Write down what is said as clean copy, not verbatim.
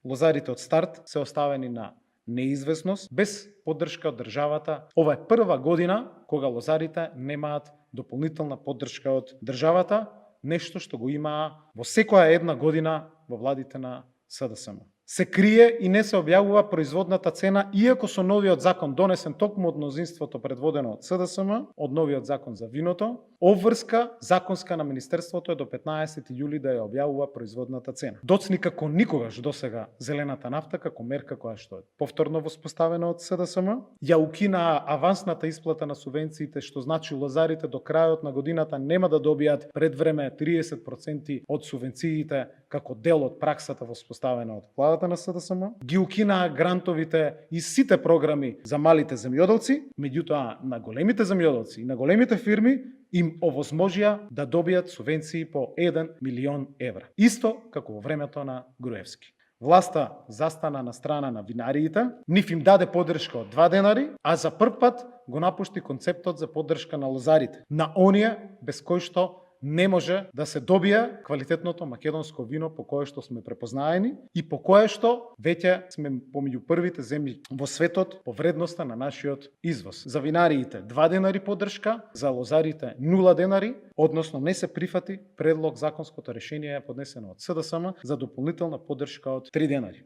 Лозарите од старт се оставени на неизвестност, без поддршка од државата. Ова е прва година кога лозарите немаат дополнителна поддршка од државата, нешто што го имаа во секоја една година во владите на СДСМ. Се крие и не се објавува производната цена, иако со новиот закон донесен токму од мнозинството предводено од СДСМ, од новиот закон за виното, обврска законска на Министерството е до 15 јули да ја објавува производната цена. Доцни како никогаш досега зелената нафта, како мерка која што е повторно воспоставена од СДСМ, ја укинаа авансната исплата на субвенциите, што значи лозарите до крајот на годината нема да добијат пред време 30% од субвенциите како дел од праксата воспоставена од владата на СДСМ, ги укинаа грантовите и сите програми за малите земјоделци, меѓутоа на големите земјоделци и на големите фирми им овозможија да добијат субвенции по 1 милион евра. Исто како во времето на Груевски. Власта застана на страна на винариите, нив им даде поддршка од 2 денари, а за прв пат го напушти концептот за поддршка на лозарите, на оние без кои што не може да се добие квалитетното македонско вино по кое што сме препознаени и по кое што веќе сме помеѓу првите земји во светот по вредноста на нашиот извоз. За винариите 2 денари поддршка, за лозарите 0 денари, односно не се прифати предлог законското решение е поднесено од СДСМ за дополнителна поддршка од 3 денари.